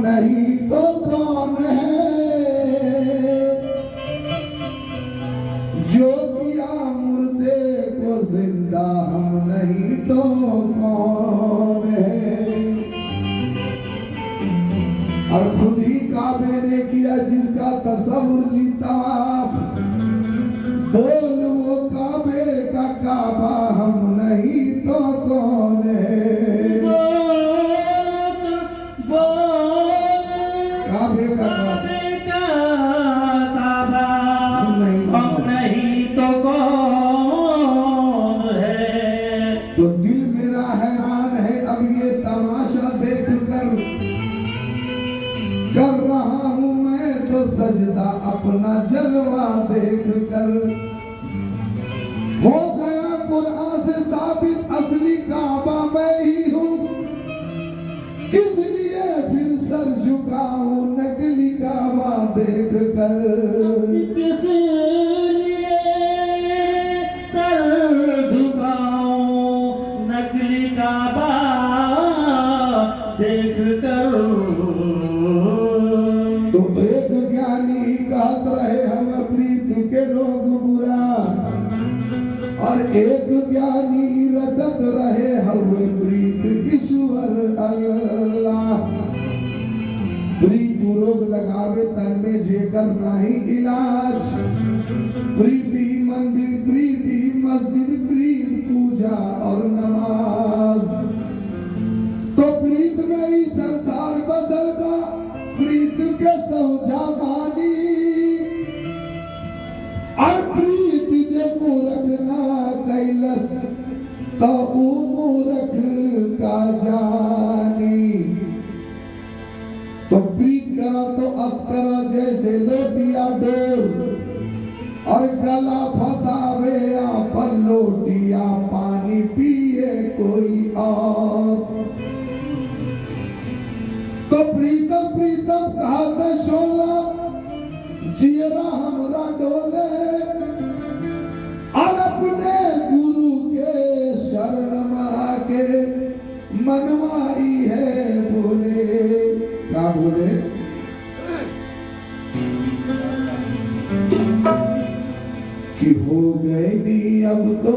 नहीं तो कौन है, जो किया मुर्दे को जिंदा हम नहीं तो कौन है। और खुद ही काबे ने किया जिसका तसव्वुर जी तवाफ, बोल वो काबे का काबा हम नहीं तो कौन है। काबे का काबा हम नहीं तो कौन है। तो दिल मेरा हैरान है अब ये तमाशा देख कर रहा हूँ मैं तो सजदा अपना जलवा देख कर। हो गया कुरान से साबित असली काबा मैं ही हूँ, किस लिए फिर सर झुकाऊं नकली काबा देख कर। किस लिए सर झुकाऊं नकली काबा देख कर। तो एक ज्ञानी कहत रहे हम प्रीति के रोग बुरा, और एक ज्ञानी रटत रहे हम प्रीत ईश्वर अल्लाह। प्रीति रोग लगावे तन में जेकर नाही इलाज, प्रीति मंदिर प्रीति मस्जिद प्रीत पूजा और नमाज। तो प्रीत में ही संसार बसल बा, प्रीत के समझा बानी। और प्रीत जे मूरख ना कैलस तो ऊ मूरख का जानी। तो प्रीत करा तो अस्करा जैसे लोटिया डोर, और गला फसावे पर लोटिया पानी पिए कोई और। तो प्रीतम प्रीतम कहा शोला जियरा हमरा डोले, और अपने गुरु के शरण के मनवाई है बोले। क्या बोले? कि हो गए नी अब तो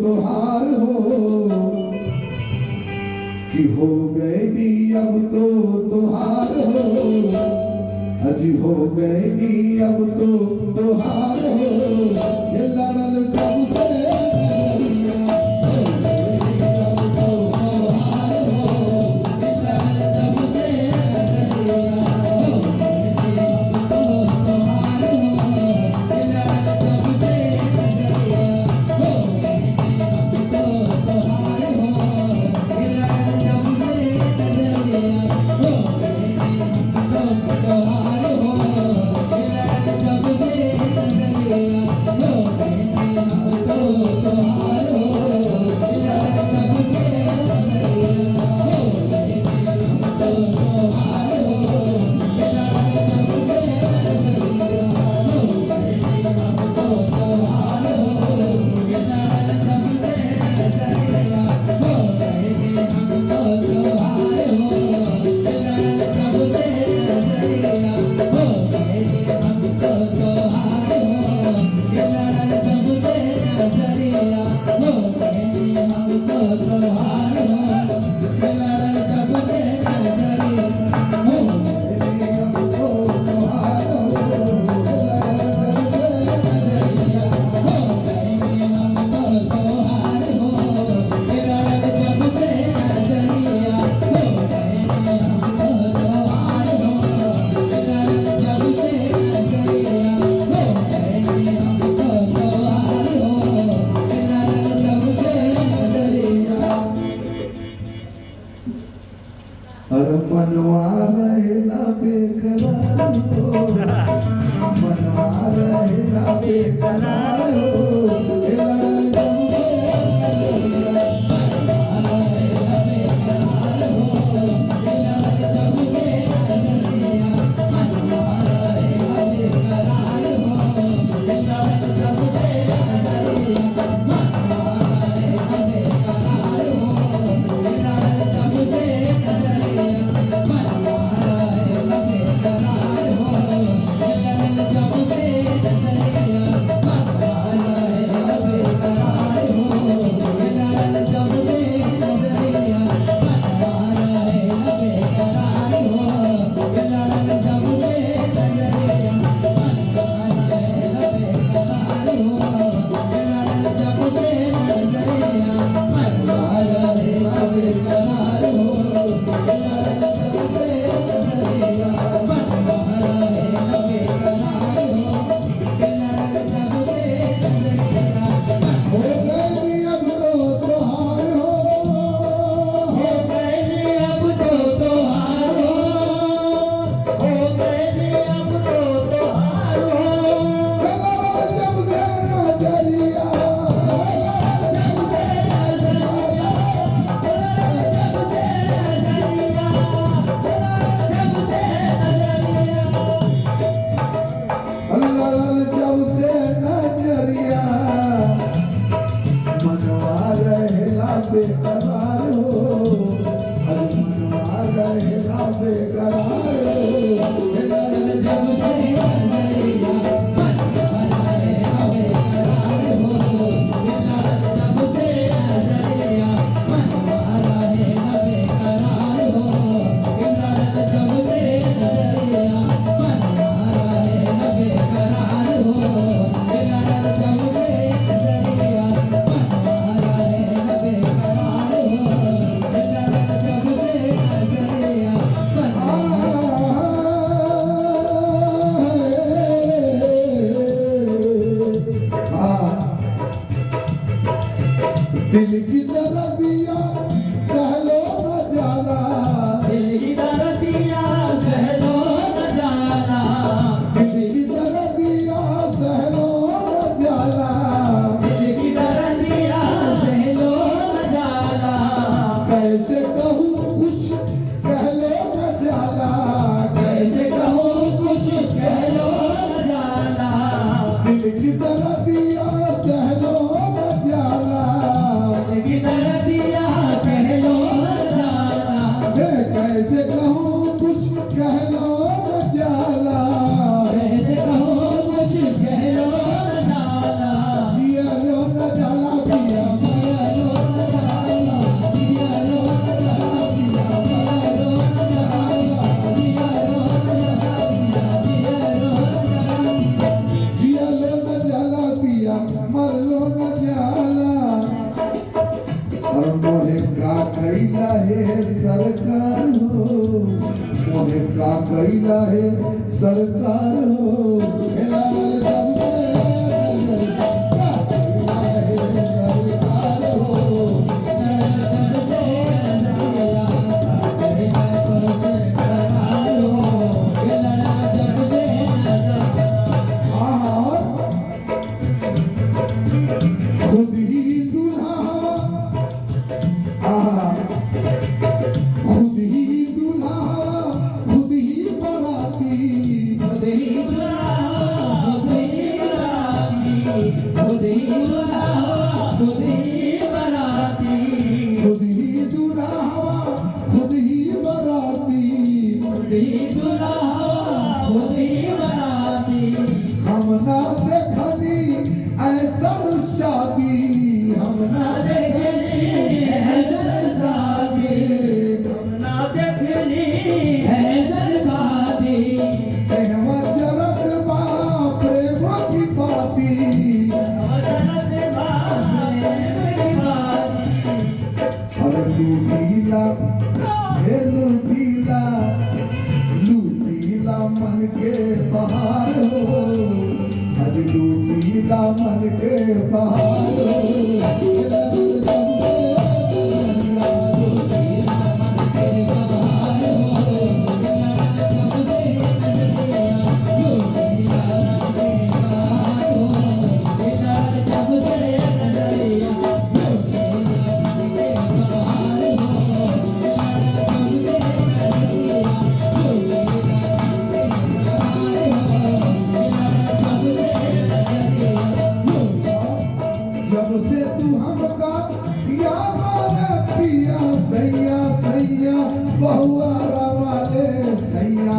तुहार हो, कि हो गए नी अब तो तुहार हो, अजी हो गए नी अब तो तुहार हो। ये लड़ल सबसे मनवा रहेला बेकरार हो, मनवा रहेला बेकरार हो। रहेगा बेकरार दिल की दर्दिया सहलो न जाला दिल की दर्दिया सहलो न जाला दिल की दर्दिया सहलो न जाला दिल की दर्दिया सहलो न जाला कैसे कहूँ कुछ कहलो न जाला कैसे कहो कुछ कहलो न जाला दिल की दर्दिया सहलो न जाला दिल की दर्दिया सहलो न जाला कैसे कहूँ कुछ कहलो न जाला कैसे कहो कुछ कहलो न जाला जिया लो न जाला पिया जिया लो न जाला जिया लो न जाला पिया जिया लो न जाला जिया लो न जाला जिया लो न जाला जिया लो न जाला पिया मर लो न जाला और मोहे का कैला है सरकार हो मोहे का कैला है सरकार हो मेरा सबसे का कैला है सरकार हो और खुद ही दूल्हा खुद ही दूल्हा खुद ही बराती खुद ही दूल्हा खुद ही बराती हम ना देखनी ऐसा शादी हम ना कहवा जरत बा प्रेम की बाती और लूटीला हे लूटीला मन के बहार हो आज लूटीला मन के बहार हो जब से तू हमका पिया मारे पिया सैया सैया बहुआ वाले सैया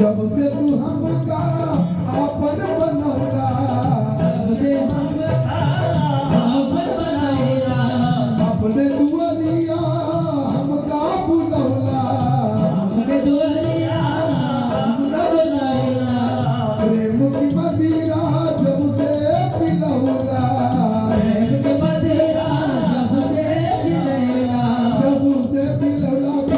जब से तू हमका अपन बनौला अपने दुआरिया हमका बुलौला प्रेम की मदिरा जब से पिलौला जब से पिलौला पिया जब से पिलौला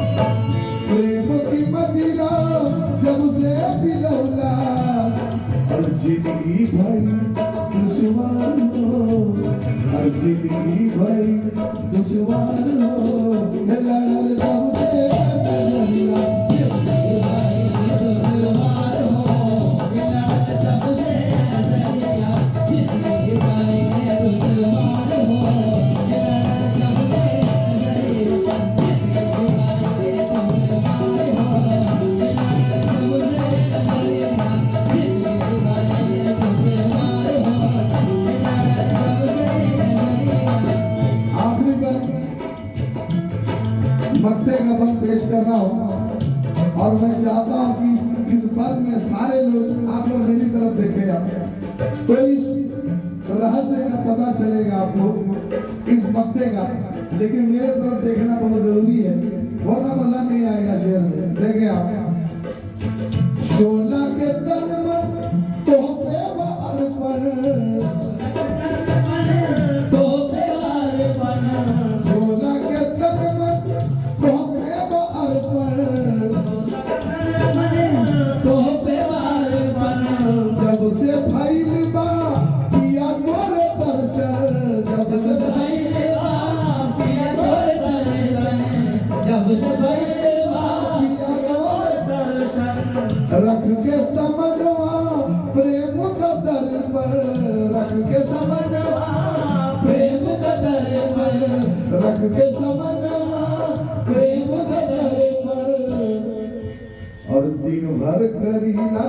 प्रेम की मदिरा जब से पिलौला और जिंदगी भई दुश्मन हो और जिंदगी भई दुश्मन हो लड़ल सबसे लड़ला ज्ञापन पेश कर रहा हूँ और मैं चाहता हूँ कि इस पद में सारे लोग आप लोग मेरी तरफ देखेगा तो इस रहस्य का पता चलेगा आपको इस मक्ते का, लेकिन मेरे तरफ देखना बहुत जरूरी है वरना मजा नहीं आएगा शेर में। देखे आप सोना के तन में तो अर्पण सोना के तन में तो अर्पण जब से फैल बा पिया तोरे दर्शन जब से फैल बा पिया तोरे दर्शन रख के समनवा प्रेम का दर पर रख के समनवा प्रेम का दर पर रख के समनवा प्रेम का दर पर और दिन भर करीला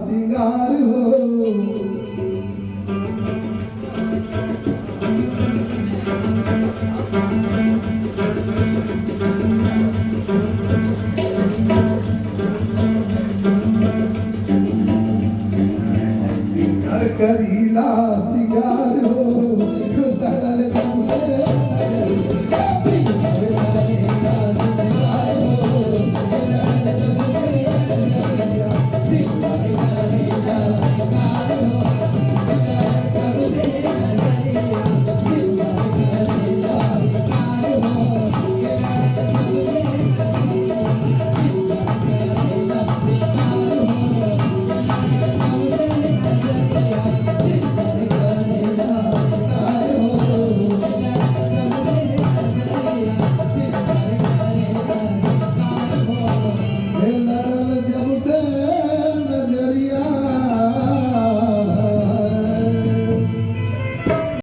सिंगार हो